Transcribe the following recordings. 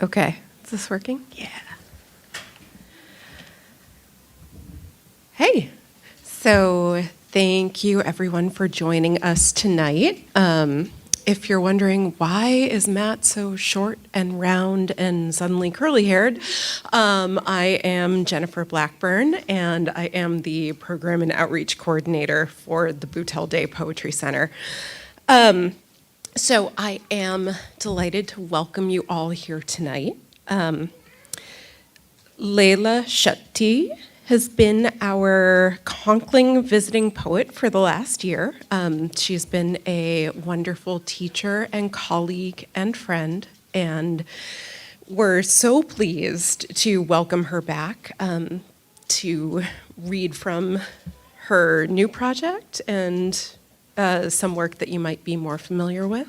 Okay, is this working? Yeah. Hey, so thank you everyone for joining us tonight. If you're wondering why is Matt so short and round and suddenly curly-haired, I am Jennifer Blackburn, and I am the Program and Outreach Coordinator for the Boutelle-Day Poetry Center. So I am delighted to welcome you all here tonight. Leila Chatti has been our Conkling visiting poet for the last year. She's been a wonderful teacher and colleague and friend, and we're so pleased to welcome her back to read from her new project and some work that you might be more familiar with.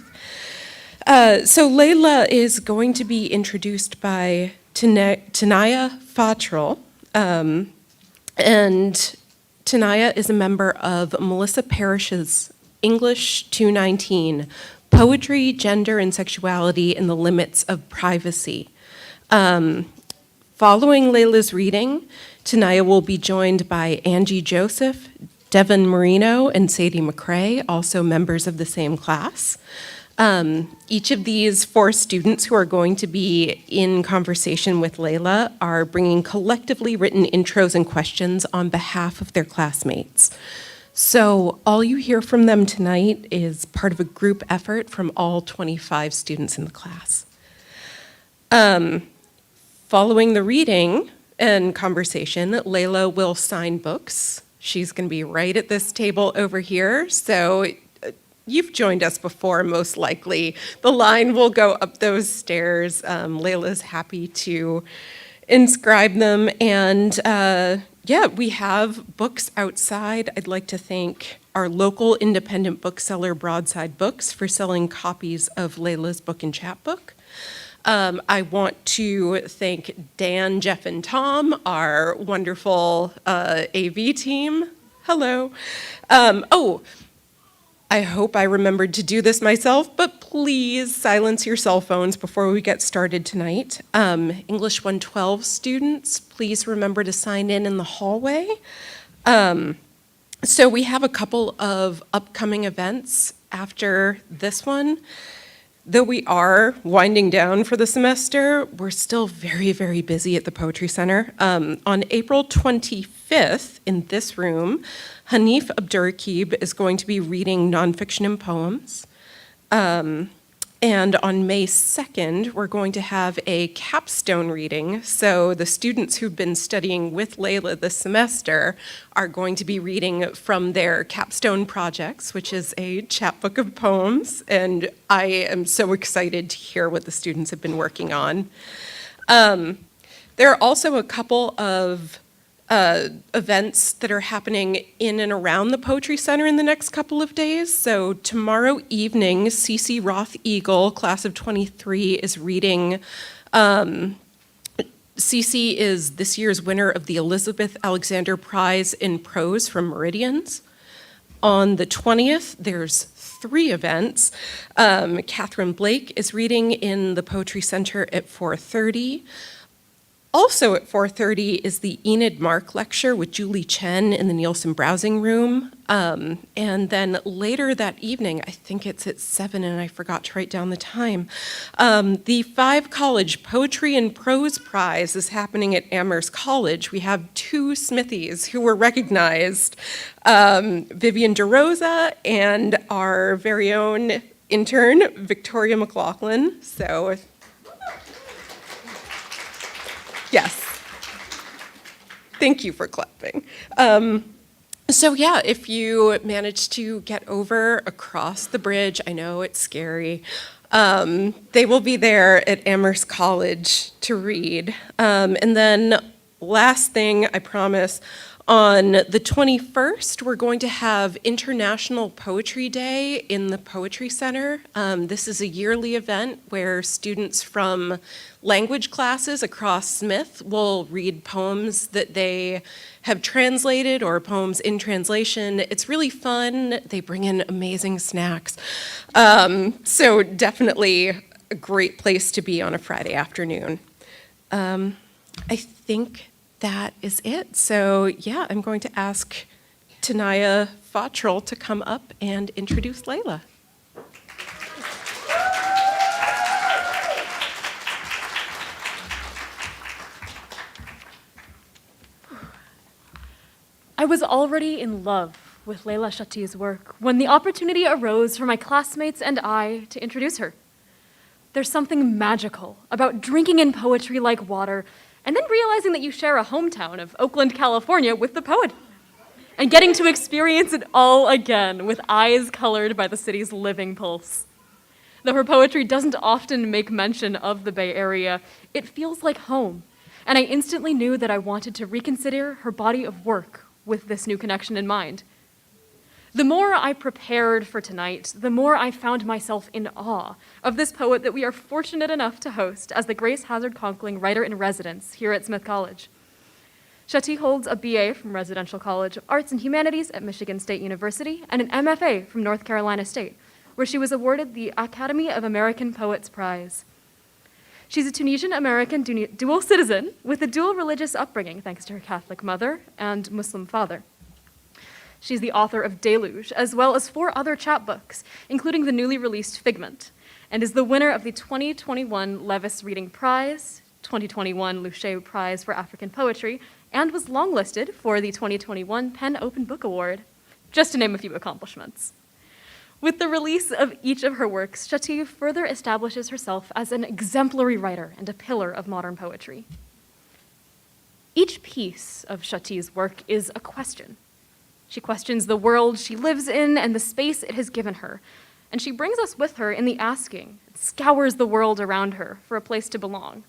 So Leila is going to be introduced by N.E.A Fatral, and N.E.A is a member of Melissa Parrish's English 219, Poetry, Gender, and Sexuality in the Limits of Privacy. Following Leila's reading, N.E.A will be joined by Angie Joseph, Devin Marino, and Sadie McCrae, also members of the same class. Each of these 4 students who are going to be in conversation with Leila are bringing collectively written intros and questions on behalf of their classmates. So all you hear from them tonight is part of a group effort from all 25 students in the class. Following the reading and conversation, Leila will sign books. She's going to be right at this table over here, so you've joined us before, most likely. The line will go up those stairs. Leila's happy to inscribe them, and yeah, we have books outside. I'd like to thank our local independent bookseller, Broadside Books, for selling copies of Leila's book and chapbook. I want to thank Dan, Jeff, and Tom, our wonderful AV team. Hello. Oh, I hope I remembered to do this myself, but please silence your cell phones before we get started tonight. English 112 students, please remember to sign in the hallway. So we have a couple of upcoming events after this one. Though we are winding down for the semester, we're still very, very busy at the Poetry Center. On April 25th, in this room, Hanif Abdurraqib is going to be reading nonfiction and poems. And on May 2nd, we're going to have a capstone reading. So the students who've been studying with Leila this semester are going to be reading from their capstone projects, which is a chapbook of poems. And I am so excited to hear what the students have been working on. There are also a couple of events that are happening in and around the Poetry Center in the next couple of days. So tomorrow evening, CC Roth Eagle, class of 23, is reading. CC is this year's winner of the Elizabeth Alexander Prize in Prose from Meridians. On the 20th, there's 3 events. Catherine Blake is reading in the Poetry Center at 4:30. Also at 4:30 is the Enid Mark lecture with Julie Chen in the Nielsen Browsing Room. And then later that evening, I think it's at 7 and I forgot to write down the time, the 5 College Poetry and Prose Prize is happening at Amherst College. We have 2 Smithies who were recognized, Vivian DeRosa and our very own intern, Victoria McLaughlin. So. Yes. Thank you for clapping. So yeah, if you manage to get over across the bridge, I know it's scary, they will be there at Amherst College to read. And then last thing, I promise, on the 21st, we're going to have International Poetry Day in the Poetry Center. This is a yearly event where students from language classes across Smith will read poems that they have translated or poems in translation. It's really fun. They bring in amazing snacks. So definitely a great place to be on a Friday afternoon. I think that is it. So yeah, I'm going to ask N.E.A. Fottrell to come up and introduce Leila. I was already in love with Leila Chatti's work when the opportunity arose for my classmates and I to introduce her. There's something magical about drinking in poetry like water and then realizing that you share a hometown of Oakland, California with the poet, and getting to experience it all again with eyes colored by the city's living pulse. Though her poetry doesn't often make mention of the Bay Area, it feels like home, and I instantly knew that I wanted to reconsider her body of work with this new connection in mind. The more I prepared for tonight, the more I found myself in awe of this poet that we are fortunate enough to host as the Grace Hazard Conkling Writer-in-Residence here at Smith College. Chatti holds a BA from Residential College of Arts and Humanities at Michigan State University and an MFA from North Carolina State, where she was awarded the Academy of American Poets Prize. She's a Tunisian-American dual citizen with a dual religious upbringing thanks to her Catholic mother and Muslim father. She's the author of Deluge, as well as 4 other chapbooks, including the newly released Figment, and is the winner of the 2021 Levis Reading Prize, 2021 Luce Prize for African Poetry, and was longlisted for the 2021 PEN Open Book Award, just to name a few accomplishments. With the release of each of her works, Chatti further establishes herself as an exemplary writer and a pillar of modern poetry. Each piece of Chatti's work is a question. She questions the world she lives in and the space it has given her, and she brings us with her in the asking, scours the world around her for a place to belong.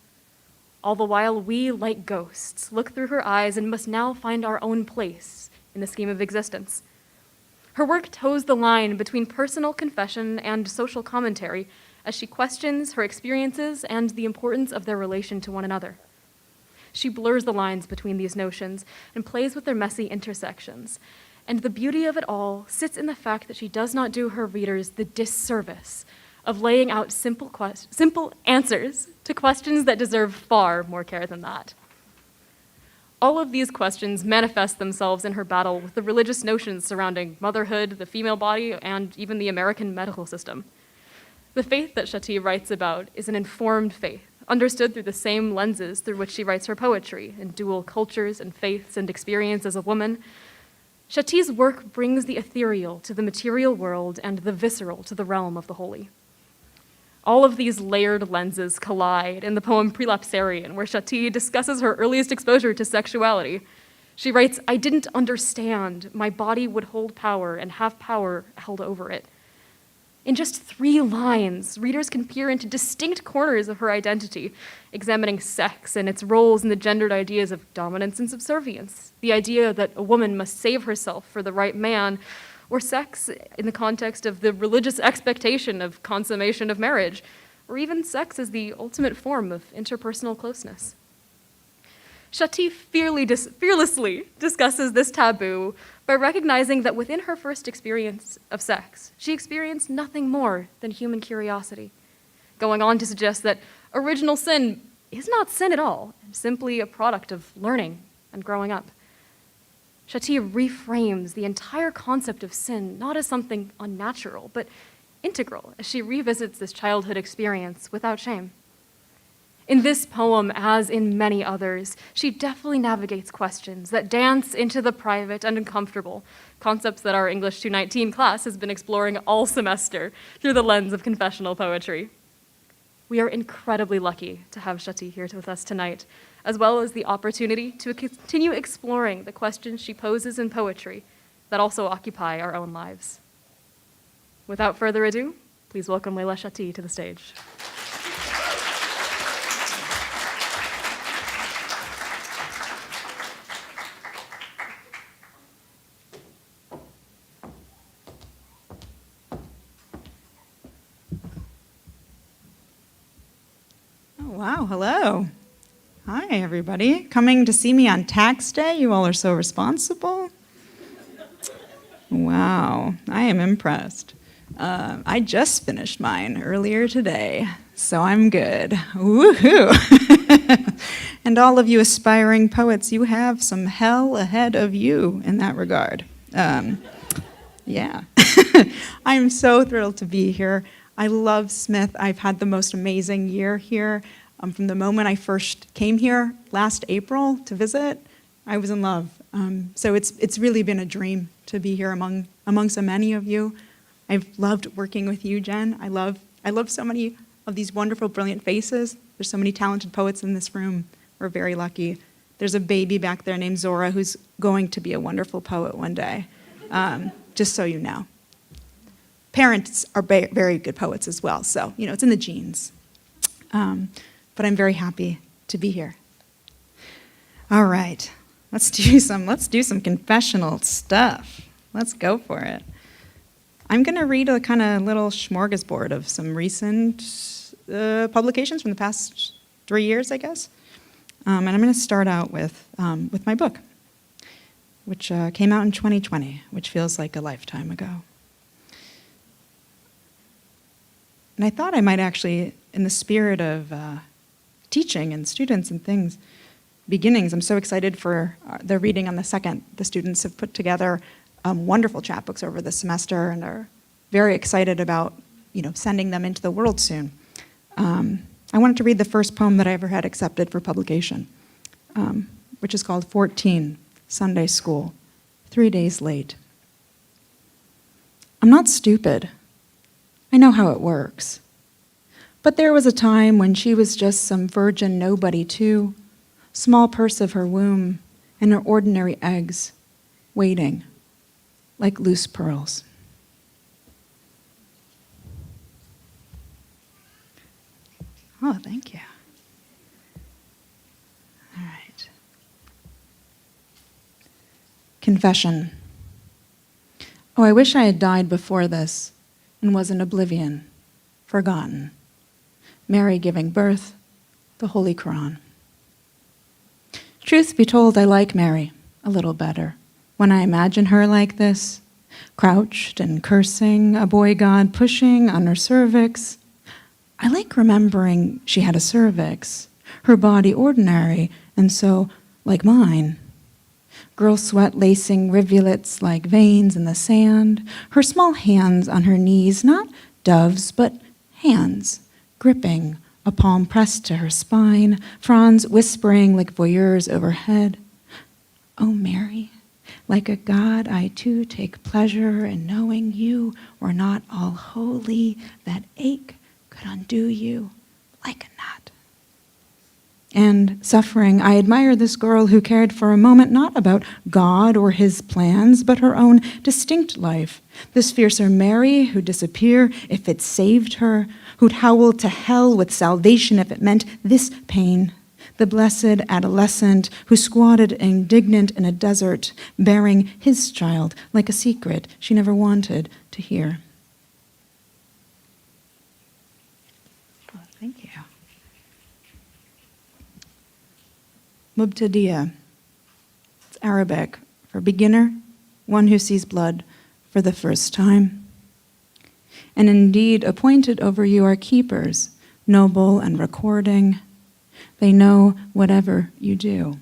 All the while, we, like ghosts, look through her eyes and must now find our own place in the scheme of existence. Her work toes the line between personal confession and social commentary as she questions her experiences and the importance of their relation to one another. She blurs the lines between these notions and plays with their messy intersections. And the beauty of it all sits in the fact that she does not do her readers the disservice of laying out simple answers to questions that deserve far more care than that. All of these questions manifest themselves in her battle with the religious notions surrounding motherhood, the female body, and even the American medical system. The faith that Chatti writes about is an informed faith, understood through the same lenses through which she writes her poetry, in dual cultures and faiths and experience as a woman. Chatti's work brings the ethereal to the material world and the visceral to the realm of the holy. All of these layered lenses collide in the poem Prelapsarian, where Chatti discusses her earliest exposure to sexuality. She writes, "I didn't understand my body would hold power and have power held over it." In just 3 lines, readers can peer into distinct corners of her identity, examining sex and its roles in the gendered ideas of dominance and subservience, the idea that a woman must save herself for the right man, or sex in the context of the religious expectation of consummation of marriage, or even sex as the ultimate form of interpersonal closeness. Chatti fearlessly discusses this taboo by recognizing that within her first experience of sex, she experienced nothing more than human curiosity, going on to suggest that original sin is not sin at all, and simply a product of learning and growing up. Chatti reframes the entire concept of sin not as something unnatural, but integral as she revisits this childhood experience without shame. In this poem, as in many others, she deftly navigates questions that dance into the private and uncomfortable, concepts that our English 219 class has been exploring all semester through the lens of confessional poetry. We are incredibly lucky to have Chatti here with us tonight, as well as the opportunity to continue exploring the questions she poses in poetry that also occupy our own lives. Without further ado, please welcome Leila Chatti to the stage. Wow, hello. Hi, everybody. Coming to see me on tax day? You all are so responsible. Wow, I am impressed. I just finished mine earlier today, so I'm good. Woohoo! And all of you aspiring poets, you have some hell ahead of you in that regard. Yeah. I'm so thrilled to be here. I love Smith. I've had the most amazing year here. From the moment I first came here last April to visit, I was in love. So it's really been a dream to be here among so many of you. I've loved working with you, Jen. I love so many of these wonderful, brilliant faces. There's so many talented poets in this room. We're very lucky. There's a baby back there named Zora who's going to be a wonderful poet one day, just so you know. Parents are very good poets as well, so it's in the genes. But I'm very happy to be here. All right, let's do some confessional stuff. Let's go for it. I'm going to read a kind of little smorgasbord of some recent publications from the past 3 years, I guess. And I'm going to start out with my book, which came out in 2020, which feels like a lifetime ago. And I thought I might actually, in the spirit of teaching and students and things, beginnings, I'm so excited for the reading on the second. The students have put together wonderful chapbooks over the semester and are very excited about sending them into the world soon. I wanted to read the first poem that I ever had accepted for publication, which is called 14, Sunday School, 3 days late. I'm not stupid. I know how it works. But there was a time when she was just some virgin nobody too, small purse of her womb and her ordinary eggs, waiting like loose pearls. Oh, thank you. All right. Confession. Oh, I wish I had died before this and was in oblivion, forgotten. Mary giving birth, the Holy Quran. Truth be told, I like Mary a little better. When I imagine her like this, crouched and cursing, a boy god pushing on her cervix, I like remembering she had a cervix, her body ordinary, and so like mine. Girl sweat lacing rivulets like veins in the sand, her small hands on her knees, not doves, but hands, gripping, a palm pressed to her spine, fronds whispering like voyeurs overhead. Oh, Mary, like a god, I too take pleasure in knowing you were not all holy, that ache could undo you like a knot. And suffering, I admire this girl who cared for a moment not about God or his plans, but her own distinct life. This fiercer Mary who'd disappear if it saved her, who'd howl to hell with salvation if it meant this pain. The blessed adolescent who squatted indignant in a desert, bearing his child like a secret she never wanted to hear. Oh, thank you. Mubtadiya. It's Arabic for beginner, one who sees blood for the first time. And indeed, appointed over you are keepers, noble and recording. They know whatever you do.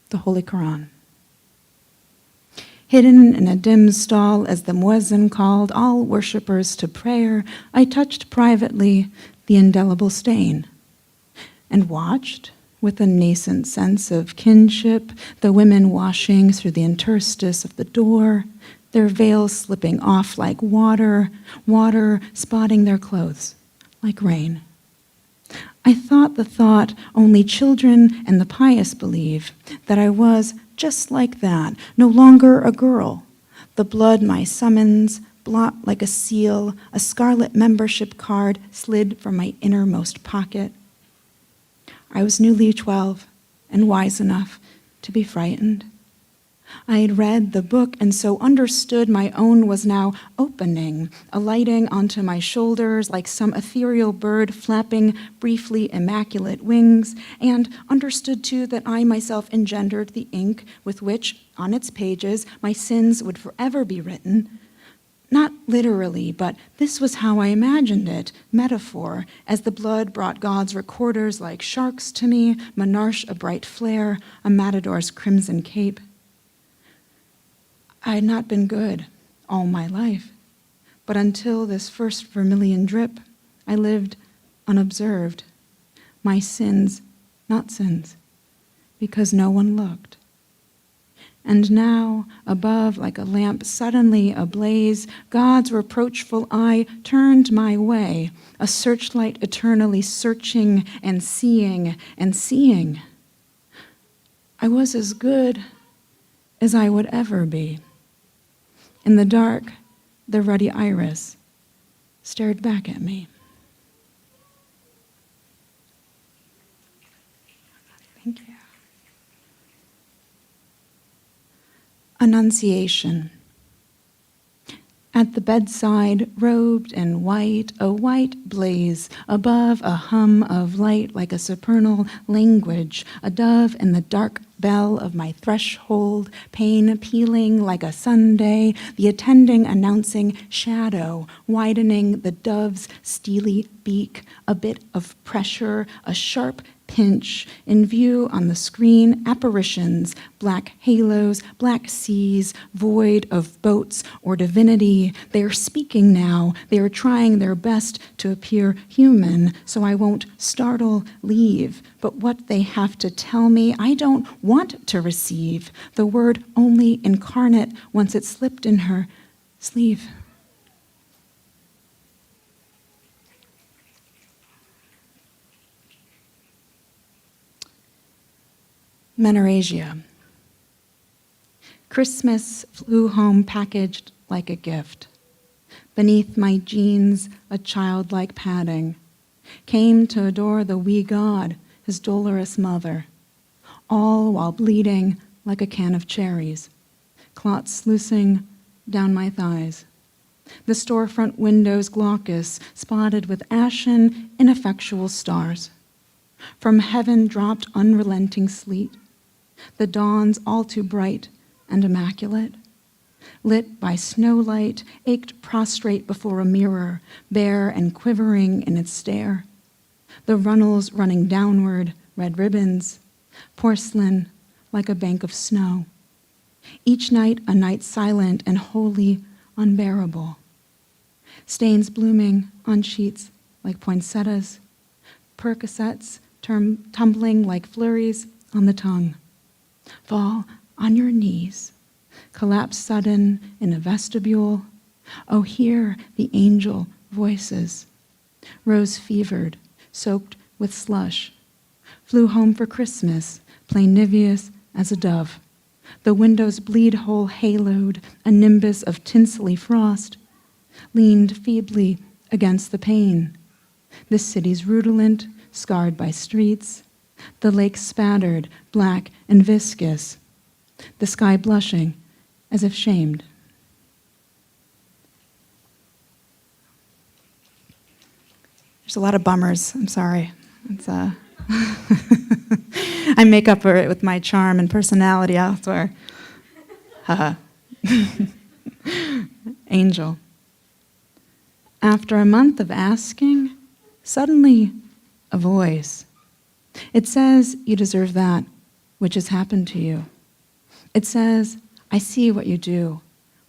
The Holy Quran. Hidden in a dim stall as the muezzin called all worshippers to prayer, I touched privately the indelible stain and watched, with a nascent sense of kinship, the women washing through the interstice of the door, their veils slipping off like water, water spotting their clothes like rain. I thought the thought only children and the pious believe, that I was just like that, no longer a girl. The blood my summons, blot like a seal, a scarlet membership card slid from my innermost pocket. I was newly 12 and wise enough to be frightened. I had read the book and so understood my own was now opening, alighting onto my shoulders like some ethereal bird flapping briefly immaculate wings, and understood too that I myself engendered the ink with which, on its pages, my sins would forever be written. Not literally, but this was how I imagined it, metaphor, as the blood brought God's recorders like sharks to me, Monarch a bright flare, a matador's crimson cape. I had not been good all my life, but until this first vermilion drip, I lived unobserved. My sins, not sins, because no one looked. And now, above like a lamp suddenly ablaze, God's reproachful eye turned my way, a searchlight eternally searching and seeing and seeing. I was as good as I would ever be. In the dark, the ruddy iris stared back at me. Thank you. Annunciation. At the bedside, robed in white, a white blaze, above a hum of light like a supernal language, a dove in the dark bell of my threshold, pain pealing like a Sunday, the attending announcing shadow, widening the dove's steely beak, a bit of pressure, a sharp pinch, in view on the screen, apparitions, black halos, black seas, void of boats or divinity. They are speaking now. They are trying their best to appear human, so I won't startle, leave. But what they have to tell me, I don't want to receive. The word only incarnate once it slipped in her sleeve. Menorrhagia. Christmas flew home packaged like a gift. Beneath my jeans, a childlike padding. Came to adore the wee God, his dolorous mother. All while bleeding like a can of cherries. Clots sluicing down my thighs. The storefront windows glaucous, spotted with ashen, ineffectual stars. From heaven dropped unrelenting sleet. The dawn's all too bright and immaculate, lit by snowlight, ached prostrate before a mirror, bare and quivering in its stare. The runnels running downward, red ribbons, porcelain like a bank of snow. Each night a night silent and wholly unbearable. Stains blooming on sheets like poinsettias, percocets tumbling like flurries on the tongue. Fall on your knees, collapse sudden in a vestibule. Oh, hear the angel voices. Rose fevered, soaked with slush. Flew home for Christmas, plainivious as a dove. The windows bleed hole haloed, a nimbus of tinselly frost. Leaned feebly against the pane. This city's rutilant, scarred by streets. The lake spattered, black and viscous. The sky blushing, as if shamed. There's a lot of bummers, I'm sorry. It's I make up for it with my charm and personality elsewhere. Haha. Angel. After a month of asking, suddenly a voice. It says you deserve that which has happened to you. It says, I see what you do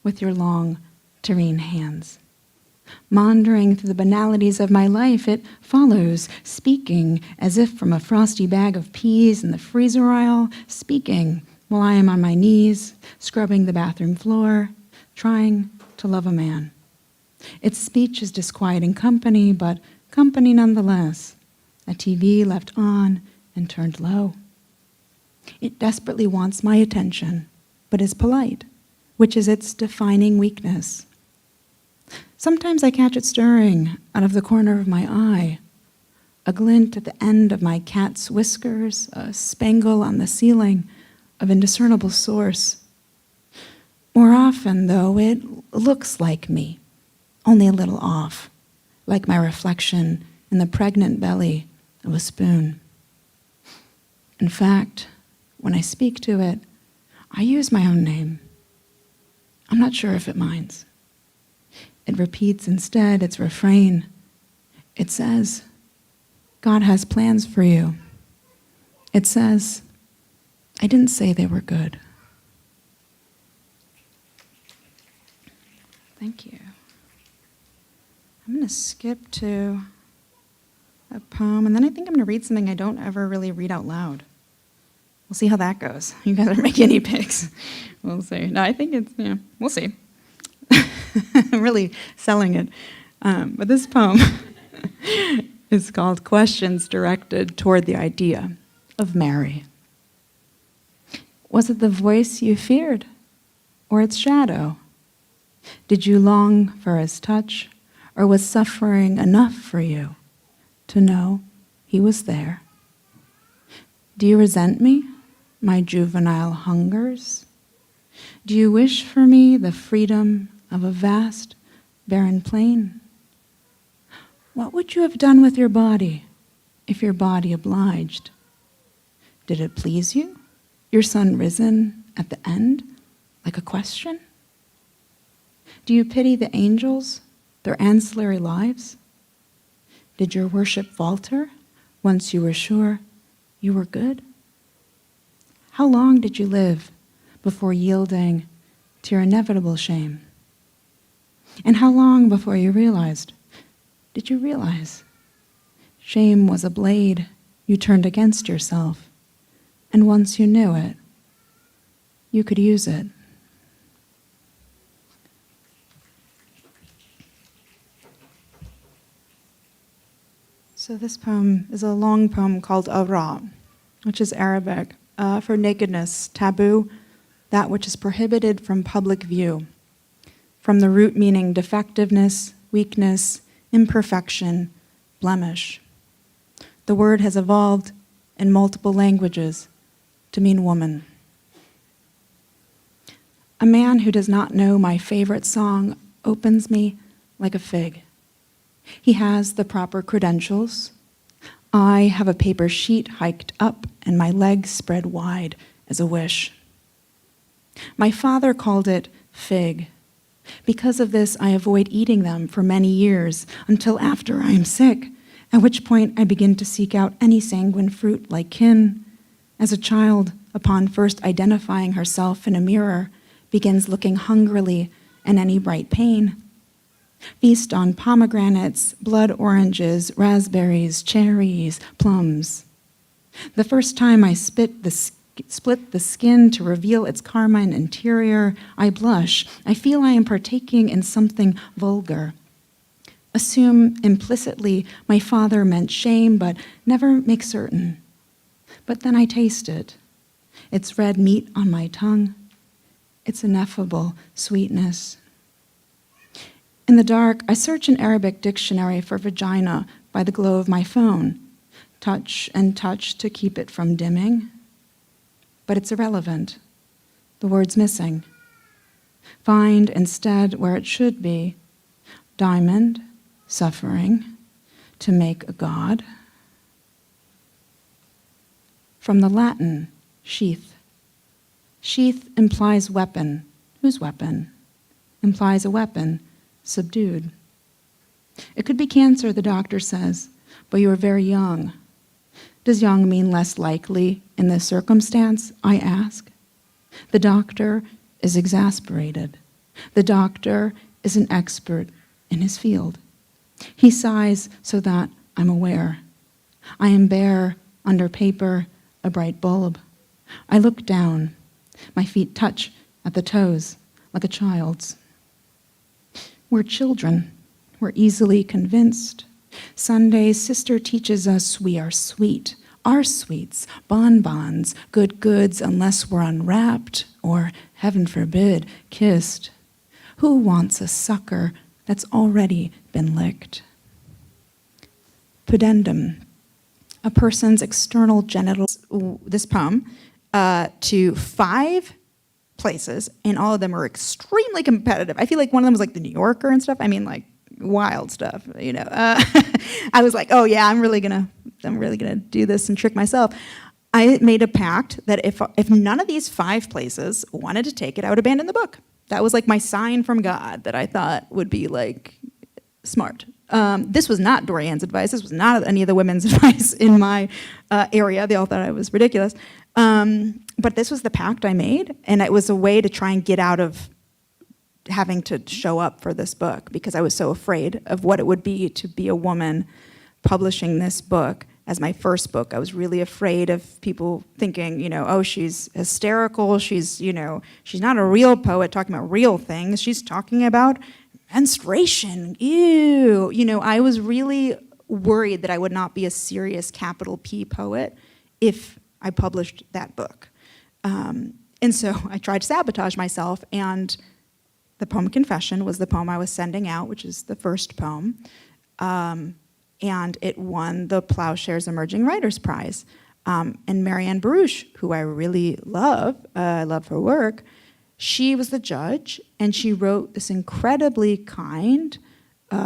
with your long, terrene hands. Maundering through the banalities of my life, it follows, speaking as if from a frosty bag of peas in the freezer aisle, speaking while I am on my knees, scrubbing the bathroom floor, trying to love a man. Its speech is disquieting company, but company nonetheless. A TV left on and turned low. It desperately wants my attention, but is polite, which is its defining weakness. Sometimes I catch it stirring out of the corner of my eye, a glint at the end of my cat's whiskers, a spangle on the ceiling of indiscernible source. More often, though, it looks like me, only a little off, like my reflection in the pregnant belly of a spoon. In fact, when I speak to it, I use my own name. I'm not sure if it minds. It repeats instead its refrain. It says, God has plans for you. It says, I didn't say they were good. Thank you. I'm going to skip to a poem, and then I think I'm going to read something I don't ever really read out loud. We'll see how that goes. You guys are my guinea pigs. We'll see. No, I think it's, we'll see. I'm really selling it. But this poem is called Questions Directed Toward the Idea of Mary. Was it the voice you feared, or its shadow? Did you long for his touch, or was suffering enough for you to know he was there? Do you resent me, my juvenile hungers? Do you wish for me the freedom of a vast, barren plain? What would you have done with your body if your body obliged? Did it please you, your sun risen at the end, like a question? Do you pity the angels, their ancillary lives? Did your worship falter once you were sure you were good? How long did you live before yielding to your inevitable shame? And how long before you realized? Did you realize? Shame was a blade you turned against yourself, and once you knew it, you could use it. So this poem is a long poem called Awra, which is Arabic for nakedness, taboo, that which is prohibited from public view, from the root meaning defectiveness, weakness, imperfection, blemish. The word has evolved in multiple languages to mean woman. A man who does not know my favorite song opens me like a fig. He has the proper credentials. I have a paper sheet hiked up and my legs spread wide as a wish. My father called it fig. Because of this, I avoid eating them for many years until after I am sick, at which point I begin to seek out any sanguine fruit like kin. As a child, upon first identifying herself in a mirror, begins looking hungrily in any bright pain. Feast on pomegranates, blood oranges, raspberries, cherries, plums. The first time I split the skin to reveal its carmine interior, I blush. I feel I am partaking in something vulgar. Assume implicitly my father meant shame, but never make certain. But then I taste it. Its red meat on my tongue. Its ineffable sweetness. In the dark, I search an Arabic dictionary for vagina by the glow of my phone. Touch and touch to keep it from dimming. But it's irrelevant. The word's missing. Find instead where it should be. Diamond, suffering, to make a god. From the Latin, sheath. Sheath implies weapon. Whose weapon? Implies a weapon, subdued. It could be cancer, the doctor says, but you are very young. Does young mean less likely in this circumstance, I ask? The doctor is exasperated. The doctor is an expert in his field. He sighs so that I'm aware. I am bare, under paper, a bright bulb. I look down. My feet touch at the toes, like a child's. We're children. We're easily convinced. Sunday's sister teaches us we are sweet. Our sweets, bonbons, good goods unless we're unwrapped or, heaven forbid, kissed. Who wants a sucker that's already been licked? Pudendum, a person's external genitals. This poem to 5 places, and all of them are extremely competitive. I feel like one of them was like the New Yorker and stuff. I mean, like wild stuff, you know. I was like, oh yeah, I'm really gonna do this and trick myself. I made a pact that if none of these 5 places wanted to take it, I would abandon the book. That was like my sign from God that I thought would be like smart. This was not Dorianne's advice. This was not any of the women's advice in my area. They all thought I was ridiculous. But this was the pact I made, and it was a way to try and get out of having to show up for this book because I was so afraid of what it would be to be a woman publishing this book as my first book. I was really afraid of people thinking, oh, she's hysterical. She's not a real poet talking about real things. She's talking about menstruation. Ew. I was really worried that I would not be a serious capital P poet if I published that book. And so I tried to sabotage myself, and the poem Confession was the poem I was sending out, which is the first poem. And it won the Plowshares Emerging Writers Prize. And Marianne Baruch, who I really love, I love her work, she was the judge, and she wrote this incredibly kind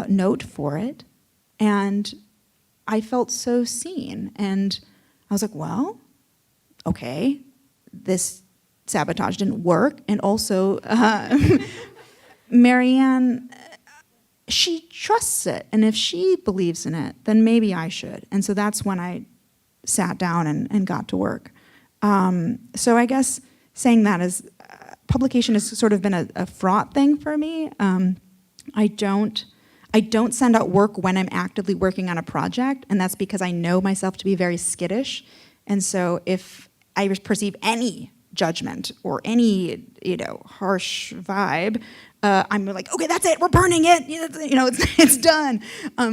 note for it. And I felt so seen. And I was like, well, okay, this sabotage didn't work. And also, Marianne, she trusts it, and if she believes in it, then maybe I should. And so that's when I sat down and got to work. So I guess saying that is, publication has sort of been a fraught thing for me. I don't send out work when I'm actively working on a project, and that's because I know myself to be very skittish. And so if I perceive any judgment or any, harsh vibe, I'm like, okay, that's it, we're burning it, it's done.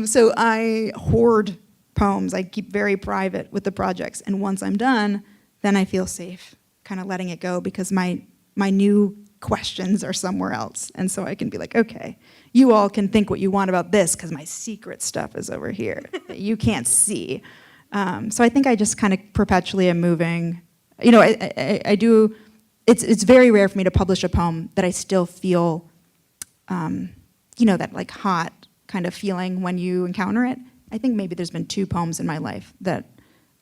So I hoard poems. I keep very private with the projects. And once I'm done, then I feel safe kind of letting it go because my new questions are somewhere else. And so I can be like, okay, you all can think what you want about this because my secret stuff is over here that you can't see. So I think I just kind of perpetually am moving. I do, it's very rare for me to publish a poem that I still feel that like hot kind of feeling when you encounter it. I think maybe there's been 2 poems in my life that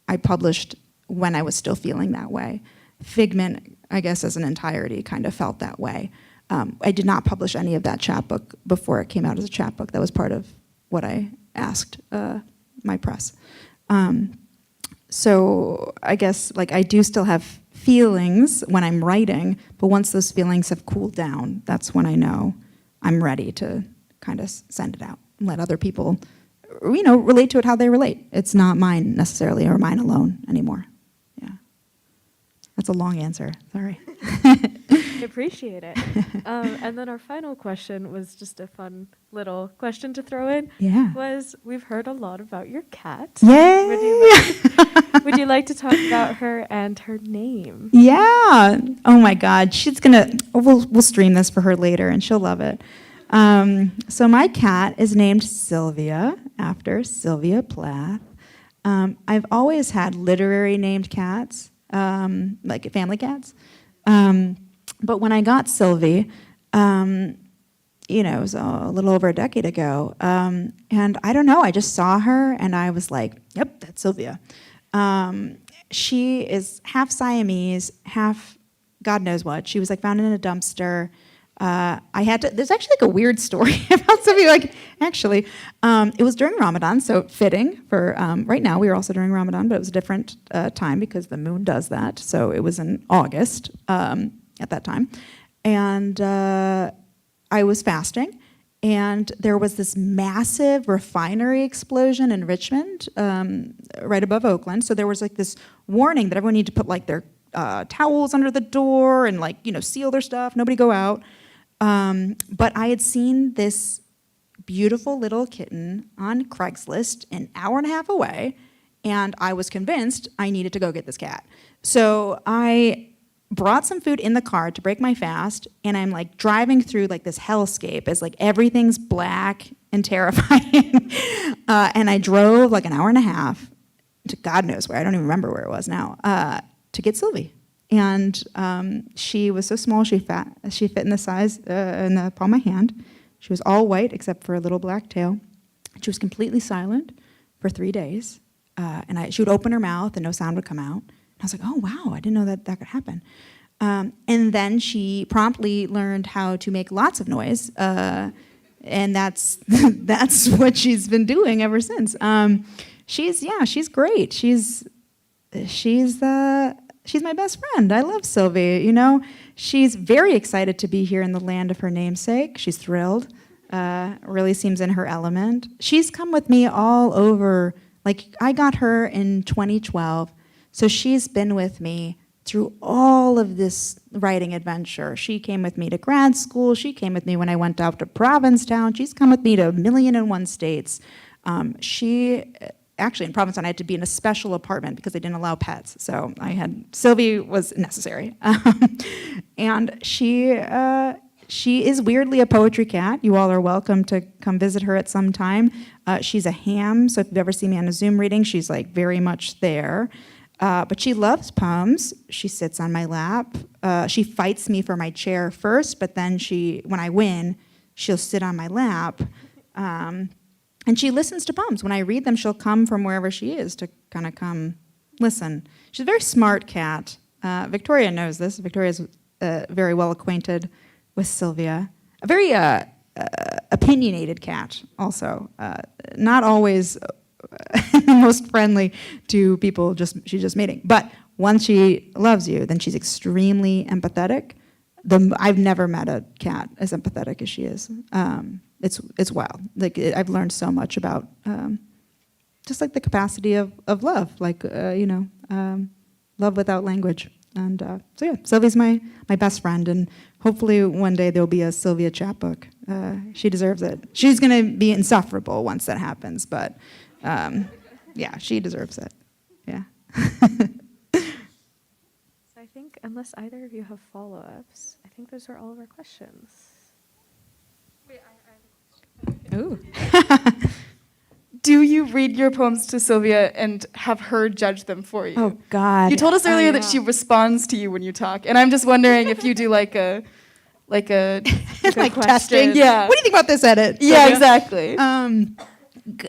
I published when I was still feeling that way. Figment, I guess, as an entirety kind of felt that way. I did not publish any of that chapbook before it came out as a chapbook. That was part of what I asked my press. So I guess like I do still have feelings when I'm writing, but once those feelings have cooled down, that's when I know I'm ready to kind of send it out and let other people, relate to it how they relate. It's not mine necessarily or mine alone anymore. Yeah. That's a long answer, sorry. I appreciate it. And then our final question was just a fun little question to throw in. Yeah. Was, we've heard a lot about your cat. Yay! Would you like to talk about her and her name? Yeah. Oh my God. She's we'll stream this for her later and she'll love it. So my cat is named Sylvia after Sylvia Plath. I've always had literary named cats, like family cats. But when I got Sylvie, it was a little over a decade ago. And I don't know, I just saw her and I was like, yep, that's Sylvia. She is half Siamese, half God knows what. She was like found in a dumpster. There's actually like a weird story about Sylvia. It was during Ramadan, so fitting for, right now we were also during Ramadan, but it was a different time because the moon does that. So it was in August at that time. And I was fasting, and there was this massive refinery explosion in Richmond, right above Oakland. So there was like this warning that everyone needed to put like their towels under the door and seal their stuff, nobody go out. But I had seen this beautiful little kitten on Craigslist an hour and a half away, and I was convinced I needed to go get this cat. So I brought some food in the car to break my fast, and I'm like driving through like this hellscape as like everything's black and terrifying. And I drove like an hour and a half to God knows where, I don't even remember where it was now, to get Sylvie. And she was so small, she fit in the size, in the palm of my hand. She was all white except for a little black tail. She was completely silent for 3 days. And she would open her mouth and no sound would come out. And I was like, oh, wow, I didn't know that could happen. And then she promptly learned how to make lots of noise, and that's that's what she's been doing ever since. She's great. She's my best friend. I love Sylvie. You know, she's very excited to be here in the land of her namesake. She's thrilled. Really seems in her element. She's come with me all over. Like, I got her in 2012, so she's been with me through all of this writing adventure. She came with me to grad school. She came with me when I went out to Provincetown. She's come with me to 1,000,001 states. Actually, in Provincetown, I had to be in a special apartment because they didn't allow pets. So Sylvie was necessary. And she is weirdly a poetry cat. You all are welcome to come visit her at some time. She's a ham, so if you've ever seen me on a Zoom reading, she's like very much there. But she loves poems. She sits on my lap. She fights me for my chair first, but then when I win, she'll sit on my lap. And she listens to poems. When I read them, she'll come from wherever she is to kind of come listen. She's a very smart cat. Victoria knows this. Victoria's very well acquainted with Sylvia. A very opinionated cat also. Not always the most friendly to people she's just meeting. But once she loves you, then she's extremely empathetic. I've never met a cat as empathetic as she is. It's wild. Like, I've learned so much about just like the capacity of love, like love without language. And so yeah, Sylvia's my best friend, and hopefully one day there'll be a Sylvia chapbook. She deserves it. She's gonna be insufferable once that happens, but yeah, she deserves it. Yeah. So I think, unless either of you have follow-ups, I think those are all of our questions. Wait, Ooh. Do you read your poems to Sylvia and have her judge them for you? Oh God. You told us earlier that she responds to you when you talk, and I'm just wondering if you do like a like like question. testing. Yeah. What do you think about this edit? Yeah, Sylvia? exactly.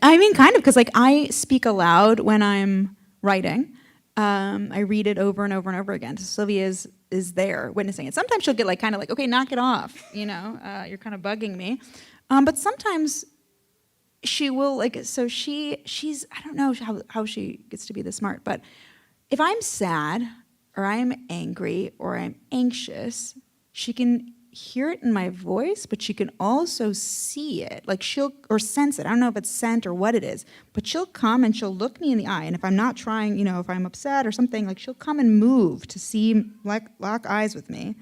I mean, kind of, because like I speak aloud when I'm writing. I read it over and over and over again. So Sylvia is there witnessing it. Sometimes she'll get like kind of like, okay, knock it off. You're kind of bugging me. But sometimes she will like. So she's I don't know how she gets to be this smart. But if I'm sad or I'm angry or I'm anxious, she can hear it in my voice, but she can also see it, like or sense it. I don't know if it's scent or what it is, but she'll come and she'll look me in the eye, and if I'm not trying, if I'm upset or something, like she'll come and move to see, like lock eyes with me,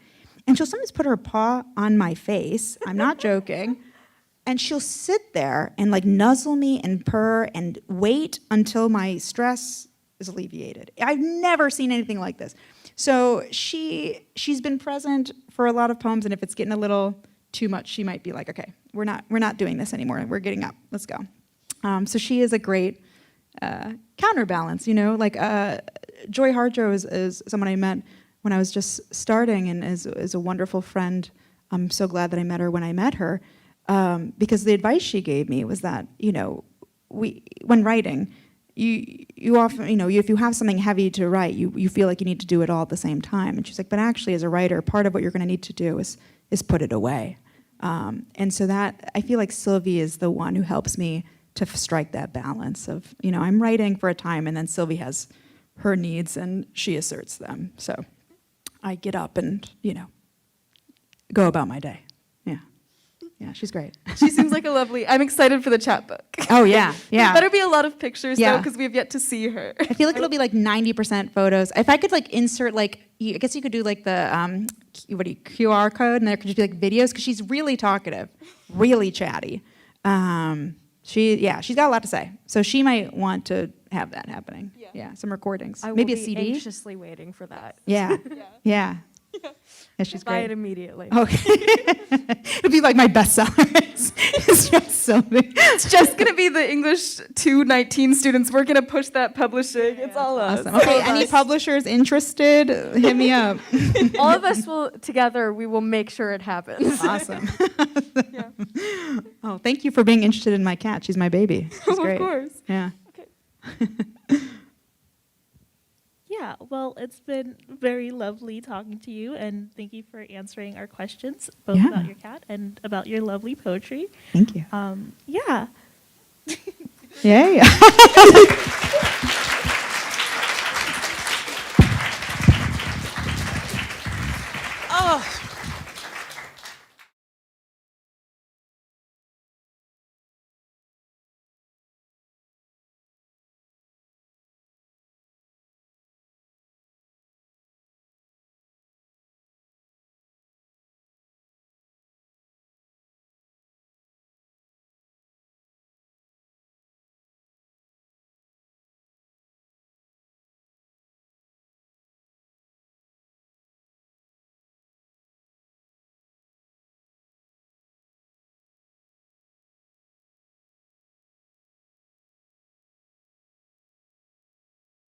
and she'll sometimes put her paw on my face. I'm not joking, and she'll sit there and like nuzzle me and purr and wait until my stress is alleviated. I've never seen anything like this. So she's been present for a lot of poems, and if it's getting a little too much, she might be like, okay, we're not doing this anymore. We're getting up. Let's go. So she is a great counterbalance. Like Joy Harjo is someone I met when I was just starting, and is a wonderful friend. I'm so glad that I met her when I met her, because the advice she gave me was that when writing, you often, if you have something heavy to write, you feel like you need to do it all at the same time. And she's like, but actually, as a writer, part of what you're going to need to do is put it away. And so that, I feel like Sylvie is the one who helps me to strike that balance of, I'm writing for a time, and then Sylvie has her needs, and she asserts them. So I get up and, go about my day. Yeah, she's great. She seems like a lovely. I'm excited for the chapbook. Oh yeah. There better be a lot of pictures Yeah. though, because we have yet to see her. I feel like it'll be like 90% photos. If I could like insert like, I guess you could do like the QR code, and there could just be like videos, because she's really talkative, really chatty. She's got a lot to say, so she might want to have that happening. Yeah, some recordings, I will maybe a be CD. anxiously waiting for that. Yeah, yeah. She's Buy great. it immediately. Okay. It'll be like my bestseller. It's just something. It's just gonna be the English 219 students. We're gonna push that publishing. It's all us. Awesome. Okay, any publishers interested, hit me up. All of us will together. We will make sure it happens. Awesome. Oh, thank you for being interested in my cat. She's my baby. She's great. Of course. Yeah. Okay. Yeah, well, it's been very lovely talking to you, and thank you for answering our questions, both Yeah. about your cat and about your lovely poetry. Thank you. Yeah. Yay. Oh,